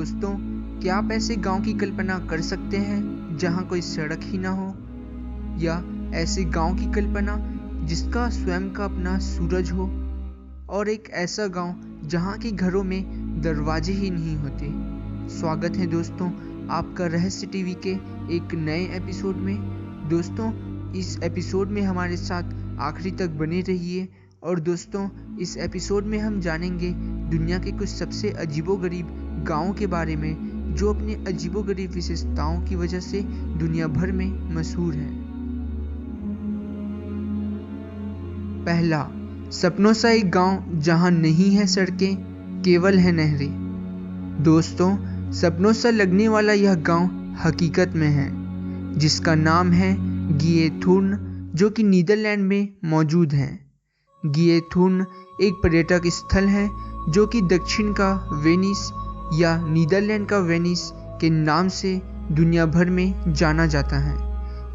दोस्तों, क्या आप ऐसे गांव की कल्पना कर सकते हैं जहां कोई सड़क ही ना हो, या ऐसे गांव की कल्पना जिसका स्वयं का अपना सूरज हो, और एक ऐसा गांव जहां के घरों में दरवाजे ही नहीं होते। स्वागत है दोस्तों आपका रहस्य टीवी के एक नए एपिसोड में। दोस्तों, इस एपिसोड में हमारे साथ आखिरी तक बने रहिए। और दोस्तों, इस एपिसोड में हम जानेंगे दुनिया के कुछ सबसे अजीबोगरीब गांवों के बारे में जो अपने अजीबोगरीब विशेषताओं की वजह से दुनिया भर में मशहूर हैं। पहला, सपनों सा एक गांव जहां नहीं है सड़कें, केवल है नहरें। दोस्तों, सपनों सा लगने वाला यह गांव हकीकत में है, जिसका नाम है गिएथुर्न, जो कि नीदरलैंड में मौजूद है। गिएथुर्न एक पर्यटक स्थल है जो कि दक्षिण का वेनिस या नीदरलैंड का वेनिस के नाम से दुनिया भर में जाना जाता है।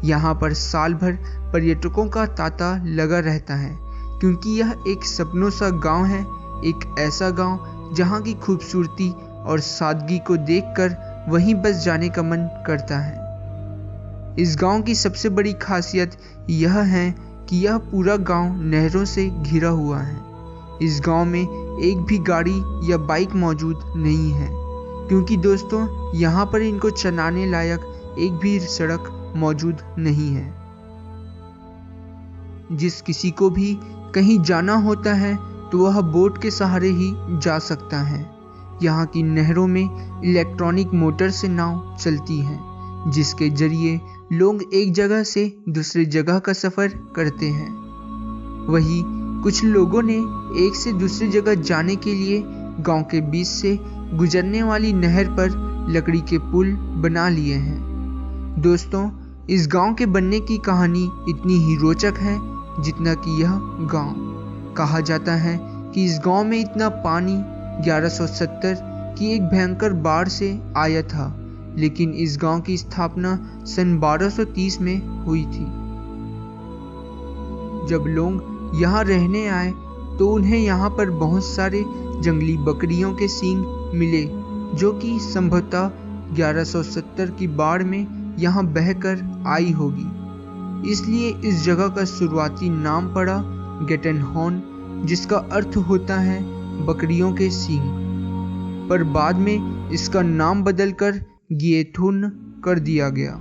यहाँ पर साल भर पर्यटकों का तांता लगा रहता है, क्योंकि यह एक सपनों सा गांव है, एक ऐसा गांव जहाँ की खूबसूरती और सादगी को देखकर वहीं बस जाने का मन करता है। इस गांव की सबसे बड़ी खासियत यह है कि यह पूरा गांव नहरों से घिरा हुआ है। इस गांव में एक भी गाड़ी या बाइक मौजूद नहीं है, क्योंकि दोस्तों यहाँ पर इनको चलाने लायक एक भी सड़क मौजूद नहीं है। जिस किसी को भी कहीं जाना होता है तो वह बोट के सहारे ही जा सकता है। यहाँ की नहरों में इलेक्ट्रॉनिक मोटर से नाव चलती हैं, जिसके जरिए लोग एक जगह से दूसरी जगह का सफर करते हैं। वहीं कुछ लोगों ने एक से दूसरी जगह जाने के लिए गांव के बीच से गुजरने वाली नहर पर लकड़ी के पुल बना लिए हैं। दोस्तों, इस गांव के बनने की कहानी इतनी ही रोचक है जितना कि यह गांव। कहा जाता है कि इस गांव में इतना पानी 1170 की एक भयंकर बाढ़ से आया था, लेकिन इस गांव की स्थापना सन 1230 में हुई थी। जब लोग यहाँ रहने आए तो उन्हें यहाँ पर बहुत सारे जंगली बकरियों के सींग मिले, जो कि संभवतः 1170 की बाढ़ में यहाँ बहकर आई होगी। इसलिए इस जगह का शुरुआती नाम पड़ा गेटनहॉर्न, जिसका अर्थ होता है बकरियों के सींग, पर बाद में इसका नाम बदलकर गिएथुर्न कर दिया गया।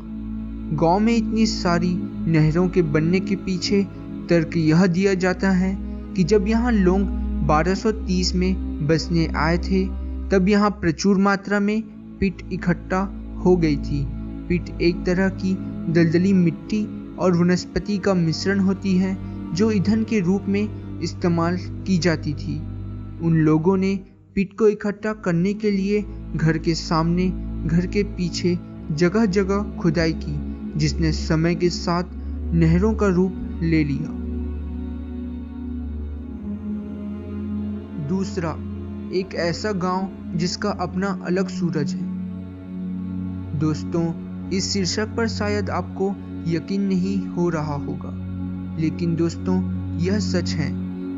गांव में इतनी सारी नहरों के बनने के पीछे तर्क यह दिया जाता है कि जब यहाँ लोग 1230 में बसने आए थे, तब यहाँ प्रचुर मात्रा में पिट इकट्ठा हो गई थी। पिट एक तरह की दलदली मिट्टी और वनस्पति का मिश्रण होती है, जो ईंधन के रूप में इस्तेमाल की जाती थी। उन लोगों ने पिट को इकट्ठा करने के लिए घर के सामने, घर के पीछे जगह जगह खुदाई की, जिसने समय के साथ नहरों का रूप ले लिया। दूसरा, एक ऐसा गांव जिसका अपना अलग सूरज है। दोस्तों, इस शीर्षक पर शायद आपको यकीन नहीं हो रहा होगा, लेकिन दोस्तों यह सच है।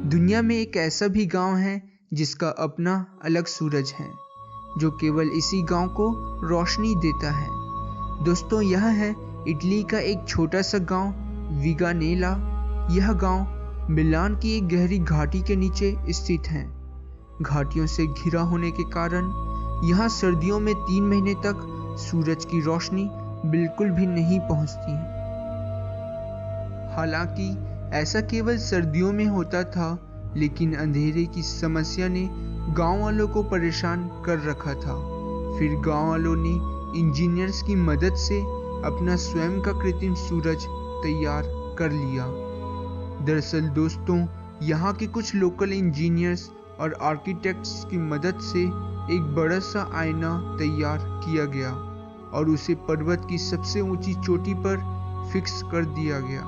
दुनिया में एक ऐसा भी गांव है जिसका अपना अलग सूरज है, जो केवल इसी गांव को रोशनी देता है। दोस्तों, यह है इटली का एक छोटा सा गांव विगानेला। यह गांव मिलान की एक गहरी घाटी के नीचे स्थित है। घाटियों से घिरा होने के कारण यहाँ सर्दियों में 3 महीने तक सूरज की रोशनी बिल्कुल भी नहीं पहुँचती है। हालांकि ऐसा केवल सर्दियों में होता था, लेकिन अंधेरे की समस्या ने गांव वालों को परेशान कर रखा था। फिर गांव वालों ने इंजीनियर्स की मदद से अपना स्वयं का कृत्रिम सूरज तैयार कर लिया। दरअसल दोस्तों, यहाँ के कुछ लोकल इंजीनियर्स और आर्किटेक्ट्स की मदद से एक बड़ा सा आईना तैयार किया गया और उसे पर्वत की सबसे ऊंची चोटी पर फिक्स कर दिया गया,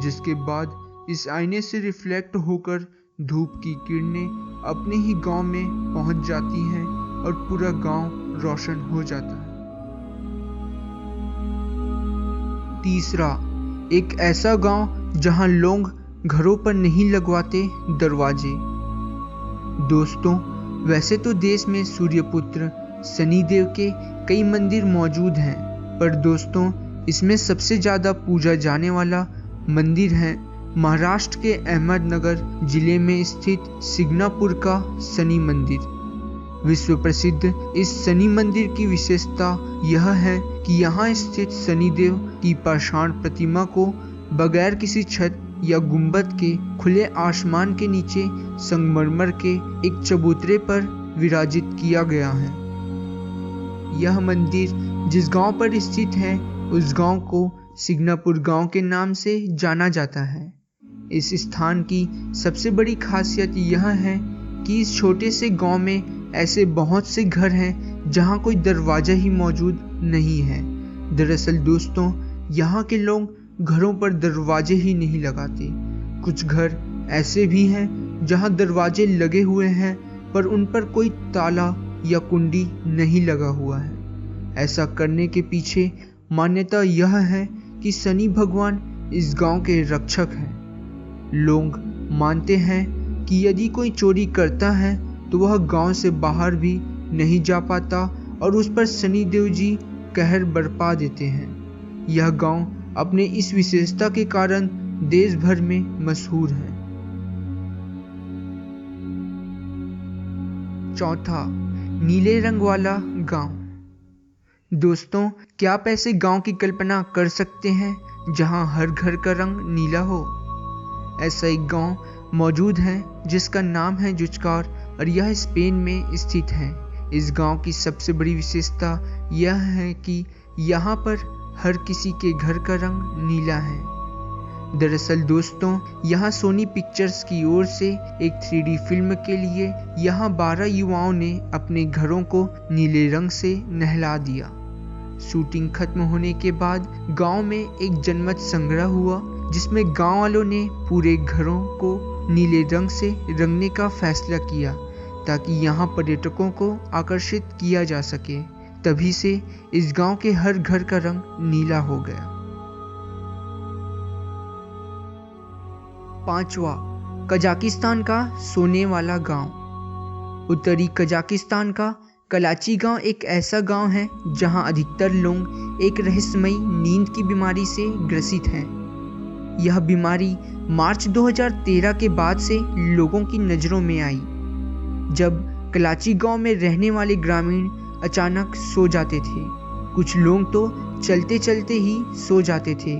जिसके बाद इस आईने से रिफ्लेक्ट होकर धूप की किरणें अपने ही गांव में पहुंच जाती हैं और पूरा गांव रोशन हो जाता है। तीसरा, एक ऐसा गांव जहां लोग घरों पर नहीं लगवाते दरवाजे। दोस्तों, वैसे तो देश में सूर्यपुत्र शनिदेव के कई मंदिर मौजूद हैं, पर दोस्तों इसमें सबसे ज़्यादा पूजा जाने वाला मंदिर है महाराष्ट्र के अहमदनगर जिले में स्थित सिग्नापुर का शनि मंदिर। विश्व प्रसिद्ध इस शनि मंदिर की विशेषता यह है कि यहाँ स्थित शनिदेव की पाषाण प्रतिमा को बगैर किसी छत या गुंबद के खुले आसमान के नीचे संगमरमर के एक चबूतरे पर विराजित किया गया है। यह मंदिर जिस गांव पर स्थित है उस गांव को सिग्नापुर गांव के नाम से जाना जाता है। इस स्थान की सबसे बड़ी खासियत यह है कि इस छोटे से गांव में ऐसे बहुत से घर हैं जहां कोई दरवाजा ही मौजूद नहीं है। दरअसल दोस्तों यहाँ के लोग घरों पर दरवाजे ही नहीं लगाते। कुछ घर ऐसे भी हैं जहां दरवाजे लगे हुए हैं पर उन पर कोई ताला या कुंडी नहीं लगा हुआ है। ऐसा करने के पीछे मान्यता यह है कि शनि भगवान इस गांव के रक्षक हैं। लोग मानते हैं कि यदि कोई चोरी करता है तो वह गांव से बाहर भी नहीं जा पाता और उस पर शनिदेव जी कहर बरपा देते हैं। यह गांव अपने इस विशेषता के कारण देश भर में मशहूर है। चौथा, नीले रंग वाला गांव। दोस्तों क्या आप ऐसे गांव की कल्पना कर सकते हैं जहां हर घर का रंग नीला हो? ऐसा एक गांव मौजूद है जिसका नाम है जुचकार और यह स्पेन में स्थित है। इस गांव की सबसे बड़ी विशेषता यह है कि यहाँ पर हर किसी के घर का रंग नीला है। दरअसल दोस्तों यहाँ सोनी पिक्चर्स की ओर से एक 3D फिल्म के लिए यहाँ 12 युवाओं ने अपने घरों को नीले रंग से नहला दिया। शूटिंग खत्म होने के बाद गांव में एक जनमत संग्रह हुआ जिसमें गांव वालों ने पूरे घरों को नीले रंग से रंगने का फैसला किया ताकि यहाँ पर्यटकों को आकर्षित किया जा सके। तभी से इस गांव के हर घर का रंग नीला हो गया। पांचवा, कजाकिस्तान का सोने वाला गांव। उत्तरी कजाकिस्तान का कलाची गांव एक ऐसा गांव है जहां अधिकतर लोग एक रहस्यमयी नींद की बीमारी से ग्रसित हैं। यह बीमारी मार्च 2013 के बाद से लोगों की नज़रों में आई, जब कलाची गांव में रहने वाले ग्रामीण अचानक सो जाते थे। कुछ लोग तो चलते चलते ही सो जाते थे।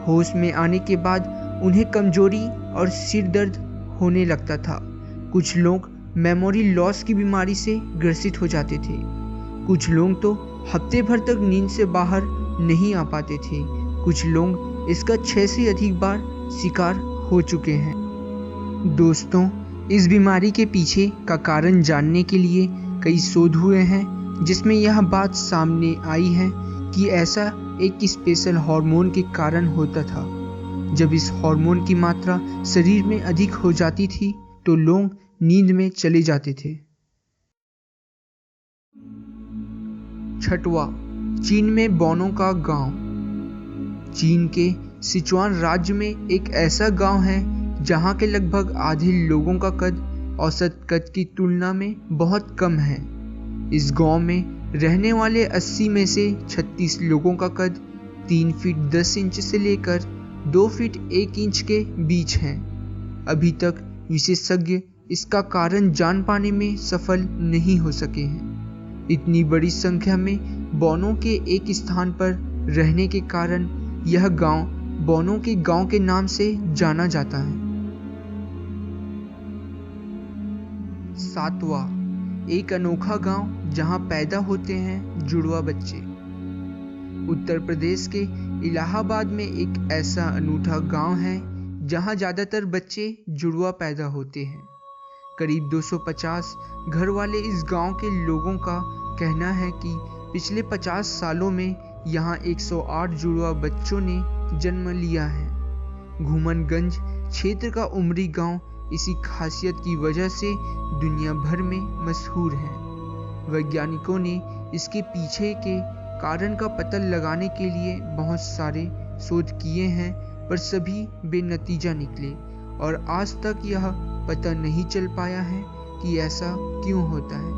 होश में आने के बाद उन्हें कमजोरी और सिर दर्द होने लगता था। कुछ लोग मेमोरी लॉस की बीमारी से ग्रसित हो जाते थे। कुछ लोग तो हफ्ते भर तक नींद से बाहर नहीं आ पाते थे। कुछ लोग इसका 6 से अधिक बार शिकार हो चुके हैं। दोस्तों इस बीमारी के पीछे का कारण जानने के लिए कई शोध हुए हैं जिसमें यह बात सामने आई है कि ऐसा एक स्पेशल हार्मोन के कारण होता था। जब इस हार्मोन की मात्रा शरीर में अधिक हो जाती थी तो लोग नींद में चले जाते थे। छठवां, चीन में बौनों का गांव। चीन के सिचुआन राज्य में एक ऐसा गांव है जहां के लगभग आधे लोगों का कद औसत कद की तुलना में बहुत कम है। इस गांव में रहने वाले 80 में से 36 लोगों का कद 3 फीट 10 इंच से लेकर 2 फीट 1 इंच के बीच है। अभी तक विशेषज्ञ इसका कारण जान पाने में सफल नहीं हो सके हैं। इतनी बड़ी संख्या में बौनों के एक स्थान पर रहने के कारण यह गांव बौनों के गांव के नाम से जाना जाता है। 7वां, एक अनोखा गांव जहां पैदा होते हैं जुड़वा बच्चे। उत्तर प्रदेश के इलाहाबाद में एक ऐसा अनूठा गांव है जहां ज़्यादातर बच्चे जुड़वा पैदा होते हैं। करीब 250 घर वाले इस गांव के लोगों का कहना है कि पिछले 50 सालों में यहाँ 108 जुड़वा बच्चों ने जन्म लिया है। घूमनगंज क्षेत्र का उमरी गांव इसी खासियत की वजह से दुनिया भर में मशहूर है। वैज्ञानिकों ने इसके पीछे के कारण का पता लगाने के लिए बहुत सारे शोध किए हैं पर सभी बेनतीजा निकले और आज तक यह पता नहीं चल पाया है कि ऐसा क्यों होता है।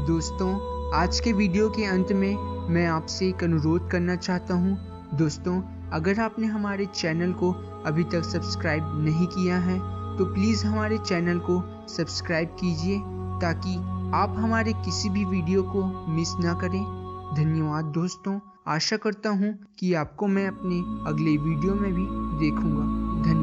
दोस्तों, आज के वीडियो के अंत में मैं आपसे एक अनुरोध करना चाहता हूँ। दोस्तों, अगर आपने हमारे चैनल को अभी तक सब्सक्राइब नहीं किया है तो प्लीज़ हमारे चैनल को सब्सक्राइब कीजिए ताकि आप हमारे किसी भी वीडियो को मिस ना करें। धन्यवाद दोस्तों। आशा करता हूँ कि आपको मैं अपने अगले वीडियो में भी देखूँगा। धन्यवाद।